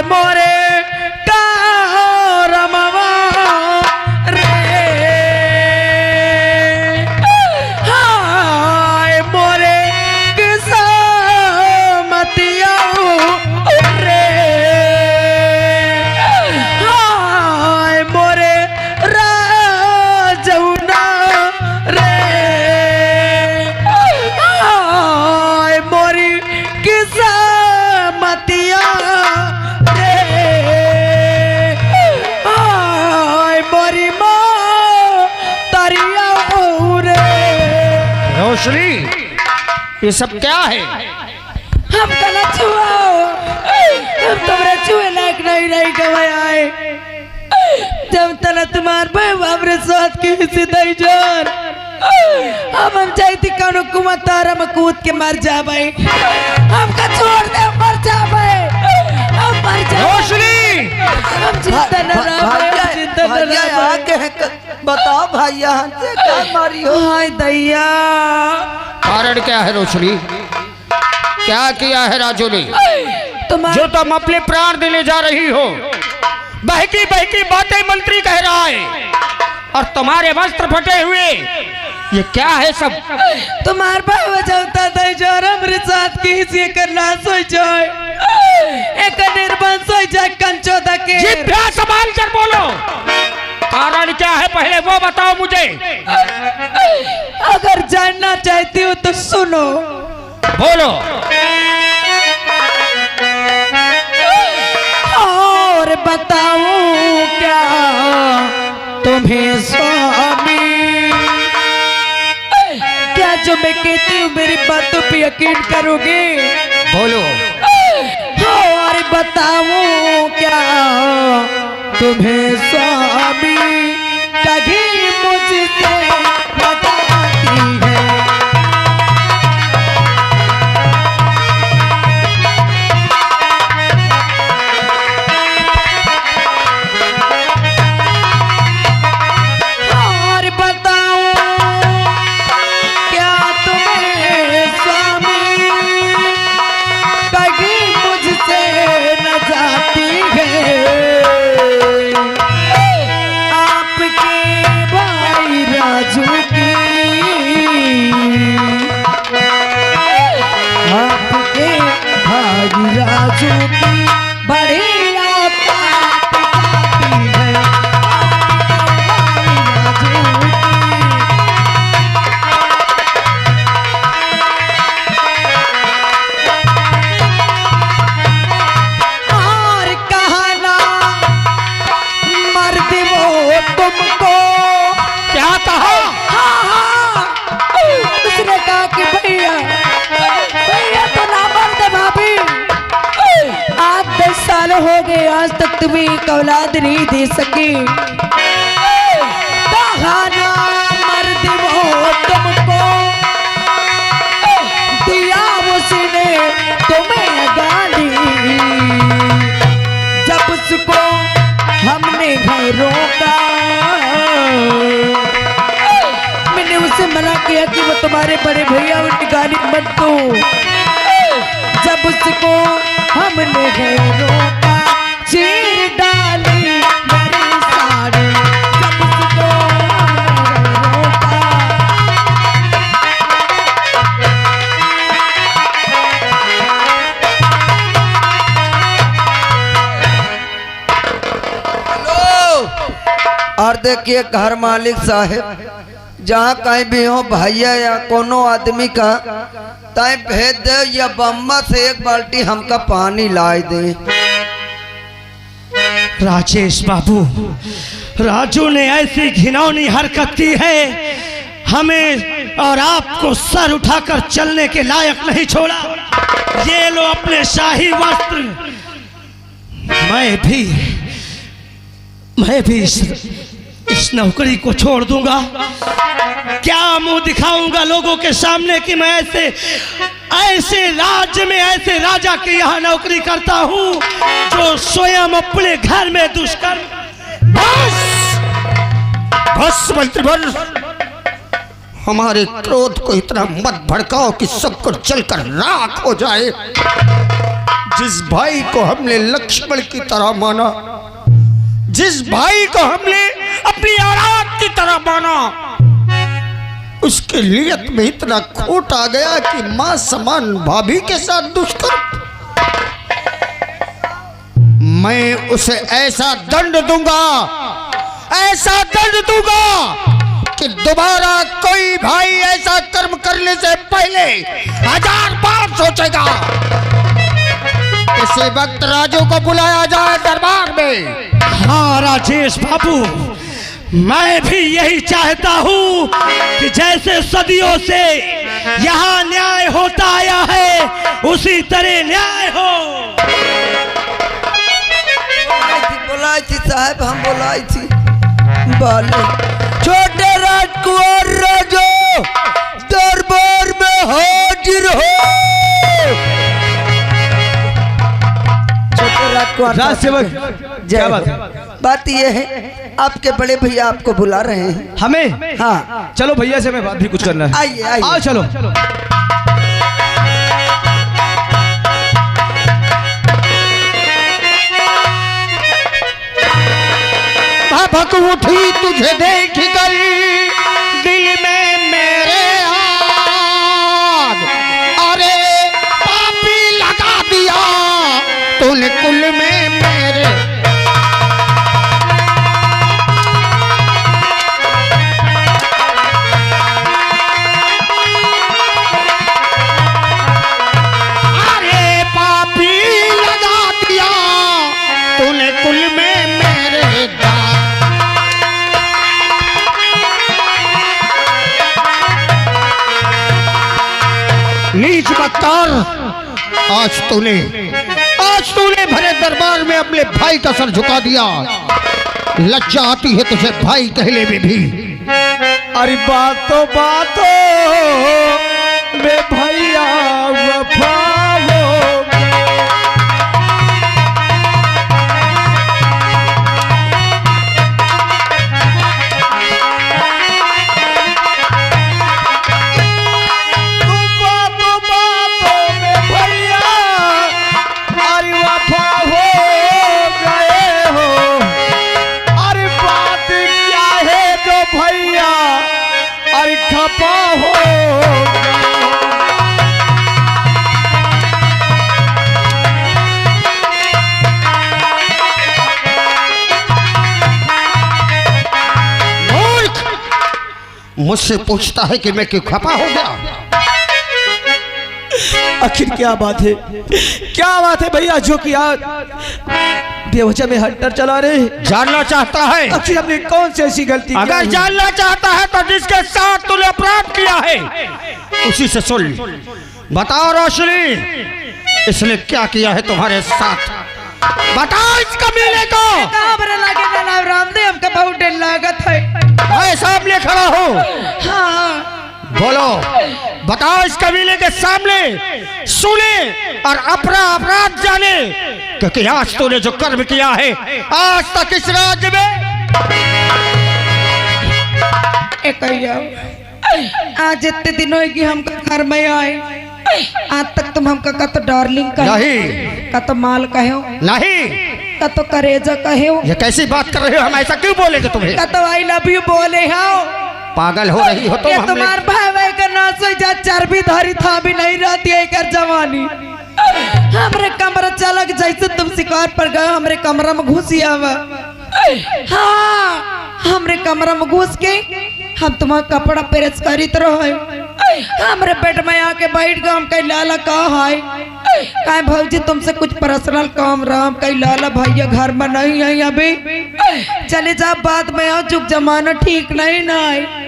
मोरे कारमवा रे हाय मोरे किस्मतिया रे हाय मोरे राजौना रे हाय मोरी किस्मतिया रे हाय मोरी माँ तरिया रे। रोशनी ये सब क्या है? हम गलत छुआ हम तुम्हारे छुए लायक नहीं रही गवाए आए जब तला तुम्हार भाई बाबरे साथ के हिस्से दई जोर हम चाहती कौन कुआं तारा में कूद के मर जा भाई हमका छोड़ दे मर जा भाई हम मर जा रोशनी हम चिंता न रहा चिंता न रहा बताओ भैया हमसे क्या मारी हो? हाय दैया कारण क्या है रोशनी? क्या किया है राजू ने जो तुम अपने प्राण देने जा रही हो? बहकी बहकी बातें मंत्री कह रहा है और तुम्हारे वस्त्र फटे हुए ये क्या है सब? तुम्हार भाई बजाता था जोर हमरे साथ की हिस्से करना सोई जाए एक निर्बंध सोई जाए कंचो दके जिभ्या संभाल कर बोलो। कारण क्या है पहले वो बताओ मुझे। अगर जानना चाहती हो तो सुनो बोलो। और बताऊं क्या तुम्हें स्वामी क्या जो मैं कहती हूँ मेरी बातों पे यकीन करोगे? बोलो। और बताऊं क्या तुम्हें स्वामी कभी मुझसे बताती है और बताऊं क्या तुम्हें स्वामी कभी मुझसे न जाती है आपके भाई राजू की आपके भाई राजू की बड़ी आपत्ति है आपके भाई राजू और कहना मर्द वो तुमको क्या कहा? हाँ उसने कहा कि भैया भैया तो ना मर्द भाभी 8-10 साल हो गए आज तक तुम्हें एक औलाद नहीं दे सकी कहना मर्द वो तुमको दिया उसने तुम्हें गाली जब उसको हमने घर रोका मैंने उसे मना किया कि वो तुम्हारे बड़े भैया उनकी गाली मत दो जब उसको हमने घर रोका चीर डाली मेरी साड़ी जब उसको हमने घर रोका और देखिए घर मालिक साहब जहाँ कहीं भी हो भैया या कोनो आदमी का तय भेज दे या बम्मा से एक बाल्टी हमका पानी लाए दे। राजेश बाबू राजू ने ऐसी घिनौनी हरकत की है हमें और आपको सर उठाकर चलने के लायक नहीं छोड़ा। ये लो अपने शाही वस्त्र। मैं भी इस नौकरी को छोड़ दूंगा। क्या मुंह दिखाऊंगा लोगों के सामने कि मैं ऐसे राज्य में ऐसे राजा के यहाँ नौकरी करता हूँ जो स्वयं अपने घर में दुष्कर्म। बस मंत्रीवर, हमारे क्रोध को इतना मत भड़काओ कि सब कुछ जलकर राख हो जाए। जिस भाई को हमने लक्ष्मण की तरह माना, जिस भाई को हमने अपनी औलाद की तरह माना, उसके नियत में इतना खोट आ गया कि मां समान भाभी के साथ दुष्कर्म। मैं उसे ऐसा दंड दूंगा, ऐसा दंड दूंगा कि दोबारा कोई भाई ऐसा कर्म करने से पहले 1000 बार सोचेगा। इसी वक्त राजू को बुलाया जाए दरबार में। हाँ राजेश बाबू, मैं भी यही चाहता हूँ कि जैसे सदियों से यहाँ न्याय होता आया है उसी तरह न्याय हो। बोलाई थी साहब, हम बोलाई थी बोले छोटे राजकुमार राजो दरबार में हाजिर हो। छोटे राजकुमार राज सेवक, क्या बात है? बात यह है आपके बड़े भैया आपको बुला रहे हैं। हमें? हाँ चलो भैया से हमें बात भी कुछ करना है। आइए आइए। आओ चलो। भक उठी तुझे देख कर दिल में मेरे आग, अरे पापी लगा दिया तूने कुल में मेरे। अरे पापी लगा दिया तूने कुल में मेरे दाग। नीच बदकार, आज तूने भरे दरबार में अपने भाई का सर झुका दिया। लज्जा आती है तुझे भाई कहले में भी। अरे बातों में भैया वफा हो खपा हो। मूर्ख, मुझसे पूछता है कि मैं क्यों खपा हो गया। आखिर क्या बात है, क्या बात है भैया जो कि आज बेवजह में हंटर चला रहे? जानना चाहता है? आखिर हमने कौन सी ऐसी गलती? अगर जानना चाहता है तो जिसके साथ तूने अपराध किया है उसी से सुन। बताओ रोशनी, इसने क्या किया है तुम्हारे साथ? बताओ इस कमीने को। रामदेव हमका बहुत डर लागत है। मैं सामने खड़ा हूँ। हाँ बोलो, बताओ इस कबीले के सामने सुने और अपना अपराध जाने, क्योंकि आज तूने जो कर्म किया है आज तक इस राज्य में आज इतने दिनों की हमका घर में आए, आज तक तुम हमका का तो डार्लिंग कहो नहीं, का तो माल कहो नहीं, का तो करेजा कहो। ये कैसी बात कर रहे हो? हम ऐसा क्यों बोलेंगे तुम्हें? का तो आई लव यू बोले हो। पागल हो रही हो तुम। तुम्हार भाई का नाच हो जा, चर्बी धारी था भी नहीं रहती है कर जवानी। हमरे कमरा चलक जैसे तुम शिकार पर गए, हमरे कमरा में घुसिया हुआ। हाँ, हमरे कमरा में घुस के हम तुम्हारा कपड़ा प्रेस करीत रहे, हमरे पेट में आके बैठ गए। हम कहीं लाला कहा है काय भौजी तुमसे कुछ पर्सनल काम रहा। हम कहीं लाला भैया घर में नहीं है अभी, चले जा बाद में आओ, जुग जमाना ठीक नहीं ना है।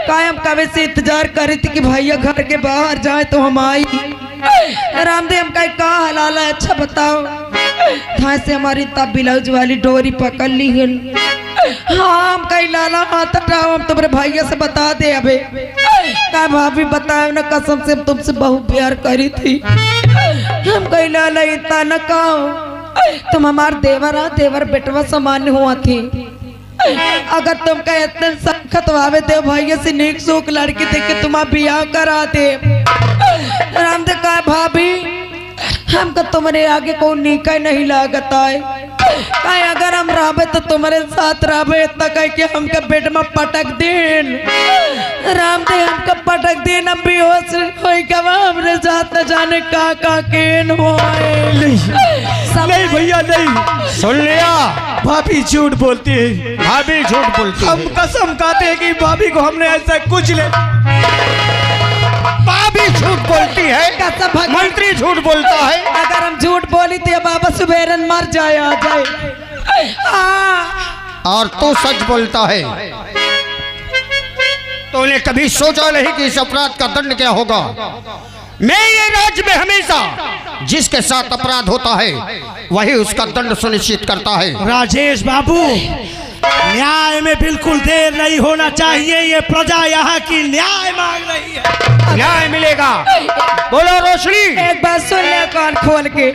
कायम कभी से इंतजार करी थी कि भैया घर के बाहर जाए तो हम आई। रामदेव हम कहीं कहा हलाला, अच्छा बताओ था से हमारी तब ब्लाउज वाली डोरी पकड़ ली है। हाँ हम कहीं लाला हाथ हटाओ, हम तुम्हारे भैया से बता दे अबे। का भाभी बताओ ना, कसम से तुमसे बहुत प्यार करी थी। हम कहीं लाला इतना न कहो, तुम हमारे देवर बेटवा समान हुआ थी। अगर तुम का इतने सख्त आवे थे भैया से नेक सोख लड़की देख के तुम्हारा ब्याह करा दे। रामदेव का भाभी हमको तुम्हारे आगे कोई नीका नहीं लागत है। काहे अगर हम रहबे तो तुम्हारे साथ रहबे, इतना कह के हमके बेड में पटक देन राम दे, हमको पटक देन, हम बेहोश होई के हमरे साथ न जाने का केन होए। नहीं भैया नहीं, सुन लिया, भाभी झूठ बोलती है, भाभी झूठ बोलती हम है। कसम खाते हैं कि भाभी को हमने ऐसा कुछ नहीं। भाभी झूठ बोलती है, कसम भगवान- मंत्री झूठ बोलता है। अगर हम झूठ बोली तो ये बाबा सुबेरन मर जाए आ जाए। और तू सच बोलता है। तूने कभी सोचा नहीं कि इस अपराध का दंड क्या होगा? मैं ये राज्य में हमेशा जिसके साथ अपराध होता है वही उसका दंड सुनिश्चित करता है। राजेश बाबू, न्याय में बिल्कुल देर नहीं होना चाहिए। ये प्रजा यहाँ की न्याय मांग रही है। न्याय मिलेगा। बोलो रोशनी। एक बात सुन ले कान खोल के,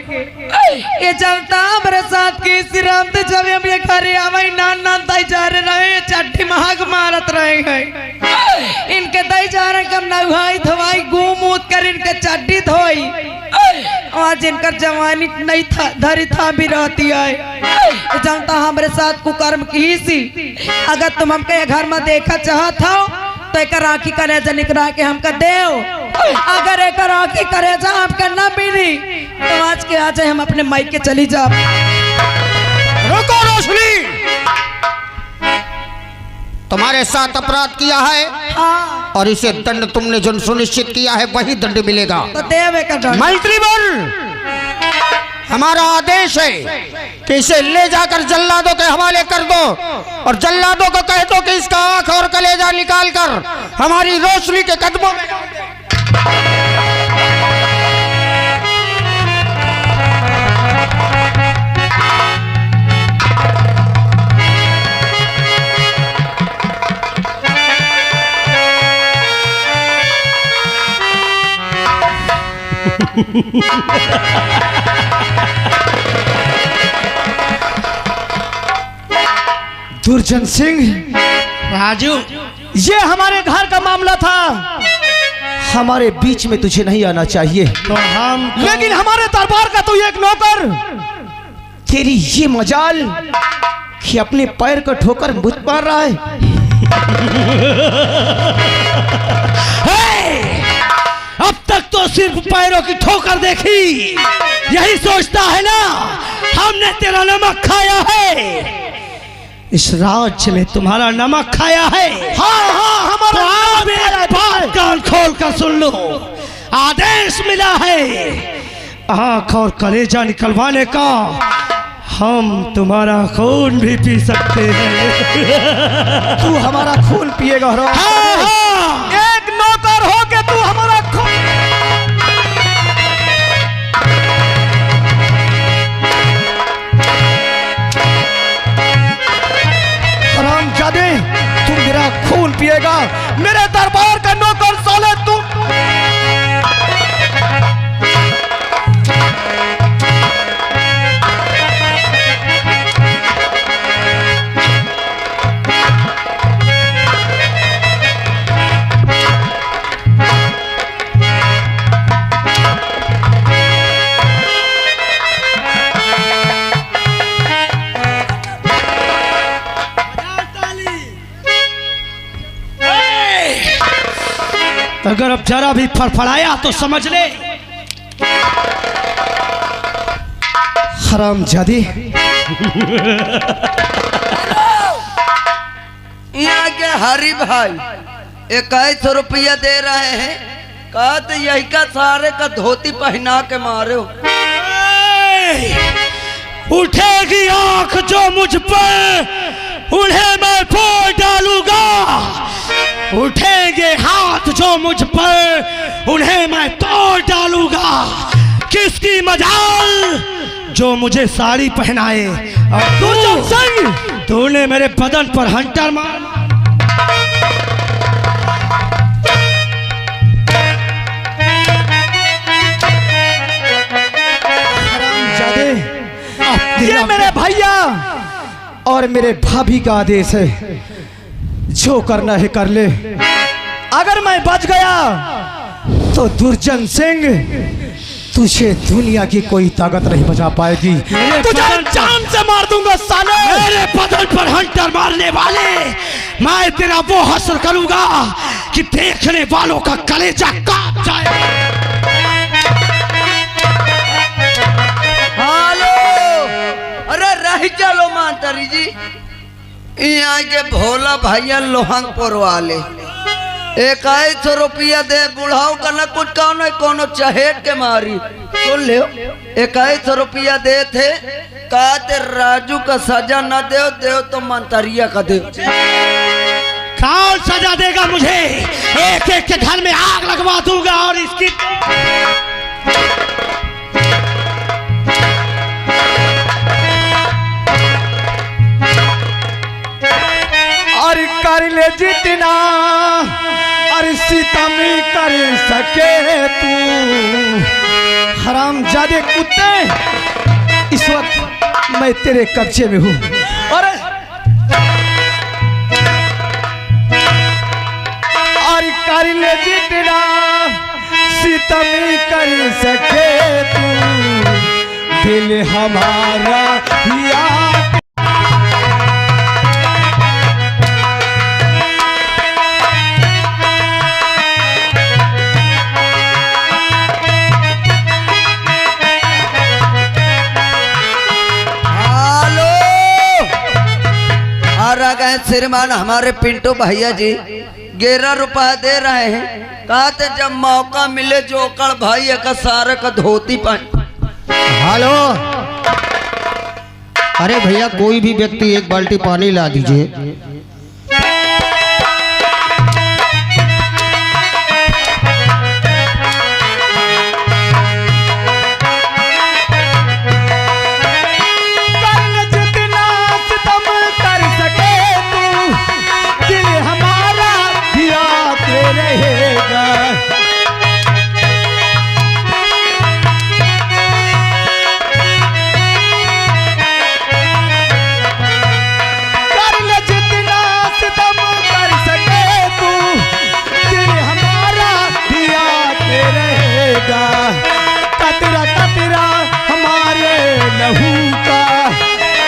ये चलता हमारे साथ की श्री राम तो जब हम ये घरे आवाई नान नान दाई जा रहे चट्टी महाग मारत रहे हैं। इनके दाई जा रहे कम नहाई धोवाई घूम उत कर इनके चड्डी धोई। आज इनकर जवानी नहीं था धरी था भी रहती है। जानता हमारे साथ कुकर्म की सी। अगर तुम हमके घर में देखा चाहत हो तो एक राखी करेजा निकला के हमका देव। अगर एक राखी करेजा हमका न मिली तो आज के आज हम अपने मायके चली जा। रुको रोशनी, तुम्हारे साथ अपराध किया है हाँ और इसे दंड तुमने जो सुनिश्चित किया है वही दंड मिलेगा। तो देव एक दंड। मंत्री बोल, हमारा आदेश है कि इसे ले जाकर जल्लादों के हवाले कर दो और जल्लादों को कह दो कि इसका आंख और कलेजा निकाल कर हमारी रोशनी के कदमों में डाल दे। दुर्जन सिंह, राजू, ये हमारे घर का मामला था, हमारे बीच में तुझे नहीं आना चाहिए। तो हम लेकिन हमारे दरबार का तू एक नौकर, तेरी ये मजाल कि अपने पैर को ठोकर मुझ मार रहा है। अब तक तो सिर्फ पैरों की ठोकर देखी, यही सोचता है ना हमने तेरा नमक खाया है। इस राज्य में तुम्हारा नमक खाया है। हाँ हाँ, हमारा बात कान खोल कर सुन लो। आदेश मिला है आंख और कलेजा निकलवाने का। हम तुम्हारा खून भी पी सकते हैं। तू हमारा खून पिएगा? हाँ, हाँ। एक नौकर हो के तू हमारा खून। हरामजादे, तू मेरा खून पिएगा? मेरे दरबार का नौकर साले तू। अगर अब जरा भी फड़फड़ाया तो समझ ले हरामजादी। यहाँ के हरी भाई 2100 रुपया दे रहे हैं। कहा तो यही का सारे का धोती पहना के मारे हो। उठेगी आंख जो मुझ पर, उन्हें मैं फोड़ डालूंगा। उठेंगे हाथ जो मुझ पर, उन्हें मैं तोड़ डालूंगा। किसकी मजाल जो मुझे साड़ी पहनाए। और दुर्जन सिंह, तूने मेरे बदन पर हंटर मार। ये मेरे भैया और मेरे भाभी का आदेश है, जो करना है कर ले। अगर मैं बच गया तो दुर्जन सिंह तुझे दुनिया की कोई ताकत नहीं बचा पाएगी। तुझे जान से मार दूंगा साले। मेरे बदन पर हंटर मारने वाले, मैं तेरा वो हश्र करूंगा कि देखने वालों का कलेजा कांप जाए। हेलो, अरे रह चलो मातारी जी, यहाँ के भोला भैया लोहंगपुर वाले 2100 रुपया दे बुढ़ाओ का न कुछ कहो न कोनो चहेट के मारी सुन ले। 2100 रुपया दे थे, कहते राजू का सजा न दे दे तो मंतरिया का दे। कौन सजा देगा मुझे? एक एक के घर में आग लगवा दूंगा और इसकी और कर ले जितना और सितम कर सके तू। हराम जादे कुत्ते, इस वक्त मैं तेरे कब्जे में हूँ। और कर ले जितना सितम कर सके तू, दिल हमारा या श्रीमान हमारे पिंटू भैया जी 11 रुपया दे रहे हैं, कहते जब मौका मिले जोकर भाई का सारे का धोती पहन। हेलो, अरे भैया कोई भी व्यक्ति एक बाल्टी पानी ला दीजिए। कतरा कतरा हमारे लहू का,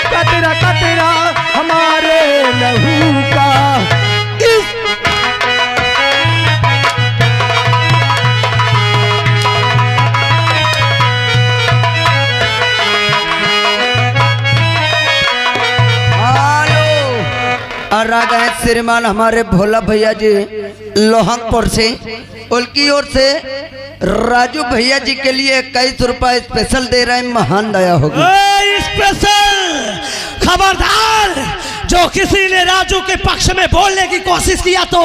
कतरा कतरा हमारे लहू का। और आ गए श्रीमान हमारे भोला भैया जी लोहंगपुर से, उनकी ओर से राजू भैया जी के लिए 21 रुपया स्पेशल दे रहे हैं। महान दया होगी। स्पेशल खबरदार, जो किसी ने राजू के पक्ष में बोलने की कोशिश किया तो